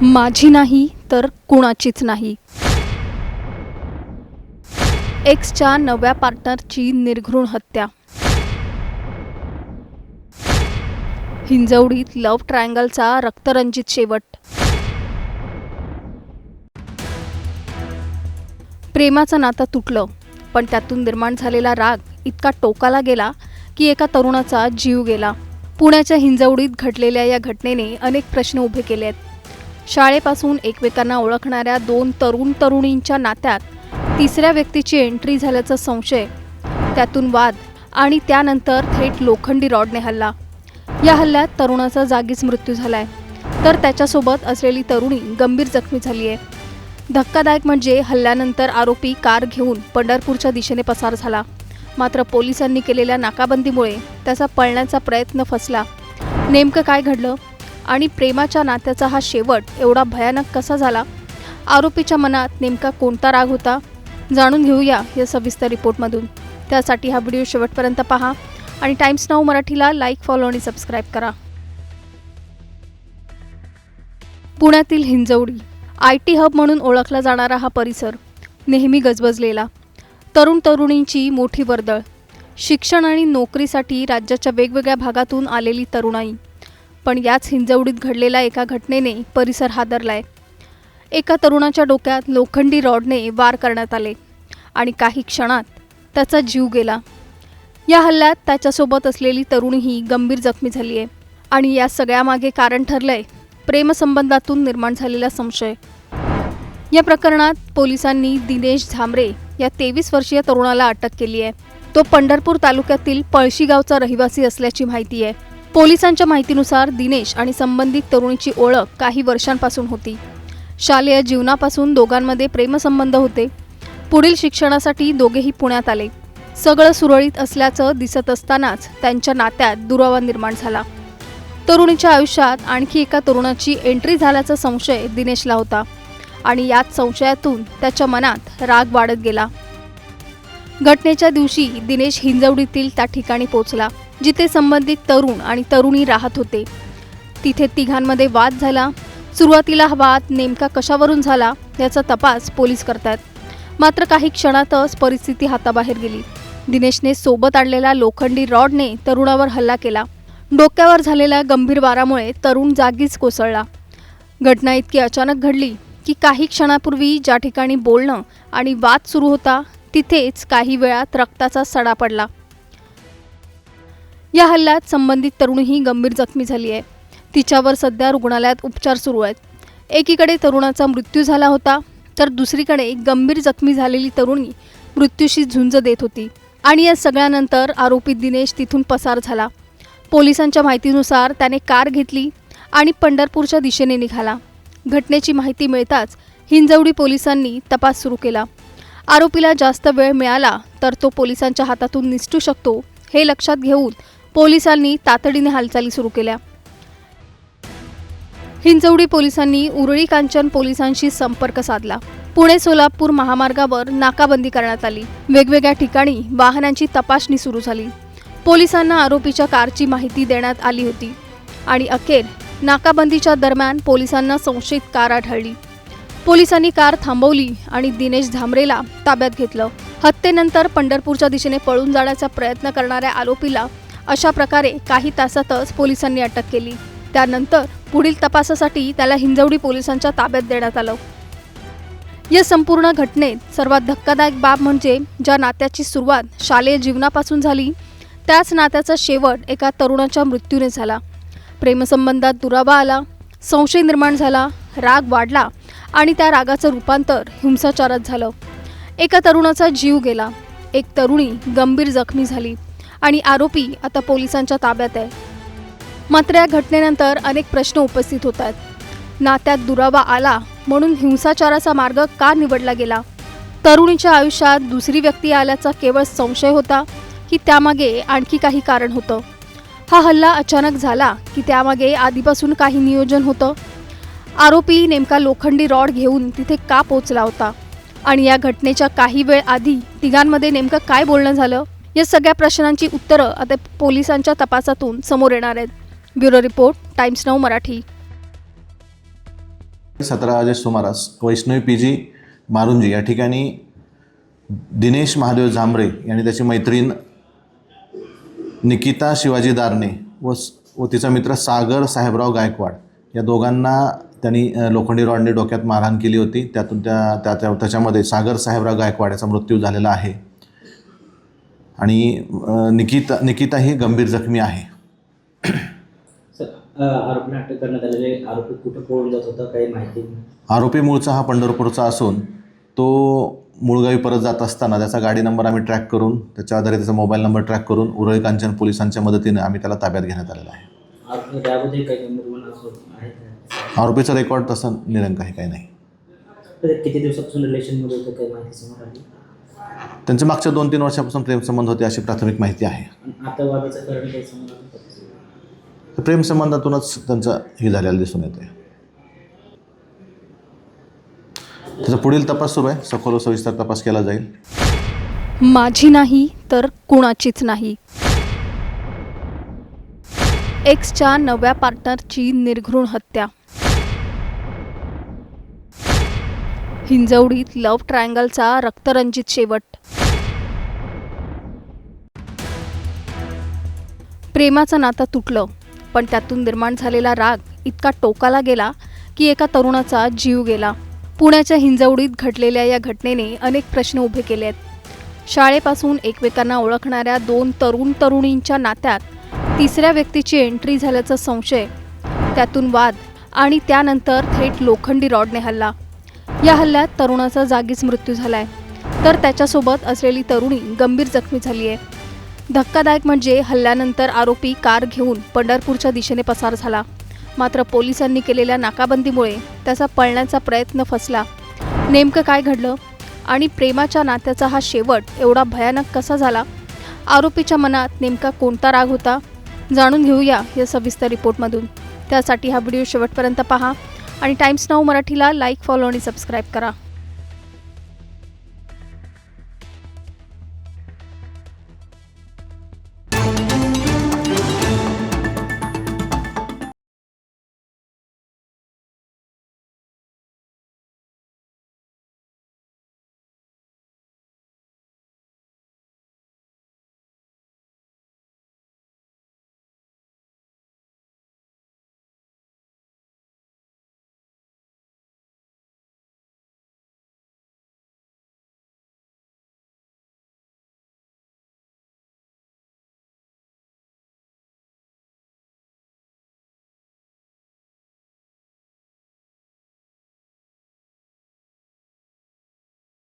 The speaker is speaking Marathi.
माझी नाही तर कुणाचीच नाही. एक्सच्या नव्या पार्टनरची निर्घृण हत्या. हिंजवडीत लव्ह ट्रायंगलचा रक्तरंजित शेवट. प्रेमाचं नातं तुटलं, पण त्यातून निर्माण झालेला राग इतका टोकाला गेला की एका तरुणाचा जीव गेला. पुण्याच्या हिंजवडीत घडलेल्या या घटनेने अनेक प्रश्न उभे केले आहेत. शाळेपासून एकमेकांना ओळखणाऱ्या दोन तरुणींच्या नात्यात तिसऱ्या व्यक्तीची एंट्री झाल्याचा संशय, त्यातून वाद आणि त्यानंतर थेट लोखंडी रॉडने हल्ला. या हल्ल्यात तरुणाचा जागीच मृत्यू झालाय, तर त्याच्यासोबत असलेली तरुणी गंभीर जखमी झाली आहे. धक्कादायक म्हणजे हल्ल्यानंतर आरोपी कार घेऊन पंढरपूरच्या दिशेने पसार झाला. मात्र पोलिसांनी केलेल्या नाकाबंदीमुळे त्याचा पळण्याचा प्रयत्न फसला. नेमकं काय घडलं आणि प्रेमाच्या नात्याचा हा शेवट एवढा भयानक कसा झाला? आरोपीच्या मनात नेमका कोणता राग होता? जाणून घेऊया या सविस्तर रिपोर्टमधून. त्यासाठी हा व्हिडिओ शेवटपर्यंत पहा आणि टाइम्स नाऊ मराठीला लाईक, फॉलो आणि सबस्क्राईब करा. पुण्यातील हिंजवडी IT हब म्हणून ओळखला जाणारा हा परिसर नेहमी गजबजलेला. तरुणींची मोठी वर्दळ, शिक्षण आणि नोकरीसाठी राज्याच्या वेगवेगळ्या भागातून आलेली तरुणाई. पण याच हिंजवडीत घडलेल्या एका घटनेने परिसर हादरलाय. एका तरुणाच्या डोक्यात लोखंडी रॉडने वार करण्यात आले आणि काही क्षणात त्याचा जीव गेला. या हल्ल्यात त्याच्यासोबत असलेली तरुणीही गंभीर जखमी झाली आहे. आणि या सगळ्यामागे कारण ठरलंय प्रेमसंबंधातून निर्माण झालेला संशय. या प्रकरणात पोलिसांनी दिनेश झांबरे या 23 वर्षीय तरुणाला अटक केली आहे. तो पंढरपूर तालुक्यातील पळशी गावचा रहिवासी असल्याची माहिती आहे. पोलिसांच्या माहितीनुसार दिनेश आणि संबंधित तरुणीची ओळख काही वर्षांपासून होती. शालेय जीवनापासून दोघांमध्ये प्रेमसंबंध होते. पुढील शिक्षणासाठी दोघेही पुण्यात आले. सगळं सुरळीत असल्याचं दिसत असतानाच त्यांच्या नात्यात दुरावा निर्माण झाला. तरुणीच्या आयुष्यात आणखी एका तरुणाची एंट्री झाल्याचा संशय दिनेशला होता आणि याच संशयातून त्याच्या मनात राग वाढत गेला. घटनेच्या दिवशी दिनेश हिंजवडीतील त्या ठिकाणी पोहोचला जिथे संबंधित तरुण आणि तरुणी राहत होते. तिथे तिघांमध्ये वाद झाला. सुरुवातीला हा वाद नेमका कशावरून झाला याचा तपास पोलीस करतात. मात्र काही क्षणातच परिस्थिती हाताबाहेर गेली. दिनेशने सोबत आणलेल्या लोखंडी रॉडने तरुणावर हल्ला केला. डोक्यावर झालेल्या गंभीर वारामुळे तरुण जागीच कोसळला. घटना इतकी अचानक घडली की काही क्षणापूर्वी ज्या ठिकाणी बोलणं आणि वाद सुरू होता तिथेच काही वेळात रक्ताचा सडा पडला. या हल्ल्यात संबंधित तरुणीही गंभीर जखमी झाली आहे. तिच्यावर सध्या रुग्णालयात उपचार सुरू आहेत. एकीकडे तरुणाचा मृत्यू झाला होता, तर दुसरीकडे गंभीर जखमी झालेली तरुणी मृत्यूशी झुंज देत होती. आणि या सगळ्यानंतर आरोपी दिनेश तिथून पसार झाला. पोलिसांच्या माहितीनुसार त्याने कार घेतली आणि पंढरपूरच्या दिशेने निघाला. घटनेची माहिती मिळताच हिंजवडी पोलिसांनी तपास सुरू केला. आरोपीला जास्त वेळ मिळाला तर तो पोलिसांच्या हातातून निसटू शकतो हे लक्षात घेऊन पोलिसांनी तातडीने हालचाली सुरू केल्या. हिंजवडी पोलिसांनी उरळी कांचन पोलिसांशी संपर्क साधला. पुणे-सोलापूर महामार्गावर नाकाबंदी करण्यात आली. वेगवेगळ्या ठिकाणी वाहनांची तपासणी सुरू झाली. पोलिसांना आरोपीच्या कारची माहिती देण्यात आली होती आणि अखेर नाकाबंदीच्या दरम्यान पोलिसांना संशयित कार आढळली. पोलिसांनी कार थांबवली आणि दिनेश झांबरेला ताब्यात घेतलं. हत्येनंतर पंढरपूरच्या दिशेने पळून जाण्याचा प्रयत्न करणाऱ्या आरोपीला अशा प्रकारे काही तासातच पोलिसांनी अटक केली. त्यानंतर पुढील तपासासाठी त्याला हिंजवडी पोलिसांच्या ताब्यात देण्यात आलं. या संपूर्ण घटनेत सर्वात धक्कादायक बाब म्हणजे ज्या नात्याची सुरुवात शालेय जीवनापासून झाली त्याच नात्याचा शेवट एका तरुणाच्या मृत्यूने झाला. प्रेमसंबंधात दुरावा आला, संशय निर्माण झाला, राग वाढला आणि त्या रागाचं रूपांतर हिंसाचारात झालं. एका तरुणाचा जीव गेला, एक तरुणी गंभीर जखमी झाली आणि आरोपी आता पोलिसांच्या ताब्यात आहे. मात्र या घटनेनंतर अनेक प्रश्न उपस्थित होत आहेत. नात्यात दुरावा आला म्हणून हिंसाचाराचा मार्ग का निवडला गेला? तरुणीच्या आयुष्यात दुसरी व्यक्ती आल्याचा केवळ संशय होता की त्यामागे आणखी काही कारण होतं? हा हल्ला अचानक झाला की त्यामागे आधीपासून काही नियोजन होतं? आरोपी नेमका लोखंडी रॉड घेऊन तिथे का पोहोचला होता? आणि या घटनेच्या काही वेळ आधी तिघांमध्ये नेमकं काय बोलणं झालं? या सगळ्या प्रश्नांची उत्तरं आता पोलिसांच्या तपासातून समोर येणार आहेत. Bureau report, times now Marathi. 17 वाजे सुमारास वैष्णवी PG मारुंजी या ठिकाणी दिनेश महादेव झांबरे यांनी त्याची मैत्रीण निकिता शिवाजी दारणे व तिचा मित्र सागर साहेबराव गायकवाड या दोघांना त्यांनी लोखंडी रॉडने डोक्यात मारहाण केली होती. त्यातून त्याच्यामध्ये सागर साहेबराव गायकवाड याचा मृत्यू झालेला आहे आणि निकिता ही गंभीर जखमी आहे. आरोपीला अटक करण्यात आलेले आरोपी कुठे पळून जात होता काही माहिती? आरोपी मूळचा हा पंढरपूरचा असून तो मूळगावी परत जात असताना त्याचा गाडी नंबर आम्ही ट्रॅक करून त्याच्या आधारे त्याचा मोबाईल नंबर ट्रॅक करून उरळी कांचन पोलिसांच्या मदतीने आम्ही त्याला ताब्यात घेण्यात आलेला आहे. आरोपीचा रेकॉर्ड तसं निरंक आहे, काही नाही. किती दिवसापासून रिलेशनमध्ये होतं काही माहिती समोर आली? त्यांचे मागच्या 2-3 वर्षापासून प्रेमसंबंध होते अशी प्राथमिक माहिती आहे. आता वादाचं कारण काही समोर आलं? प्रेमसंबंधातूनच त्यांचं हे झालेलं दिसून येते. त्याचा पुढील तपास सुरू आहे. सखोल व सविस्तर तपास केला जाईल. माझी नाही तर कुणाचीच नाही. एक्सच्या नव्या पार्टनरची निर्घृण हत्या. हिंजवडीत लव्ह ट्रायंगलचा रक्तरंजित शेवट. प्रेमाचं नातं तुटलं, पण त्यातून निर्माण झालेला राग इतका टोकाला गेला की एका तरुणाचा जीव गेला. पुण्याच्या हिंजवडीत घडलेल्या या घटनेने अनेक प्रश्न उभे केले आहेत. शाळेपासून एकमेकांना ओळखणाऱ्या 2 तरुणींच्या नात्यात तिसऱ्या व्यक्तीची एंट्री झाल्याचा संशय, त्यातून वाद आणि त्यानंतर थेट लोखंडी रॉडने हल्ला. या हल्ल्यात तरुणाचा जागीच मृत्यू झालाय, तर त्याच्यासोबत असलेली तरुणी गंभीर जखमी झाली आहे. धक्कादायक म्हणजे हल्ल्यानंतर आरोपी कार घेऊन पंढरपूरच्या दिशेने पसार झाला. मात्र पोलिसांनी केलेल्या नाकाबंदीमुळे त्याचा पळण्याचा प्रयत्न फसला. नेमकं काय घडलं आणि प्रेमाच्या नात्याचा हा शेवट एवढा भयानक कसा झाला? आरोपीच्या मनात नेमका कोणता राग होता? जाणून घेऊया या सविस्तर रिपोर्टमधून. त्यासाठी हा व्हिडिओ शेवटपर्यंत पहा आणि टाइम्स नाऊ मराठीला लाईक, फॉलो आणि सबस्क्राईब करा.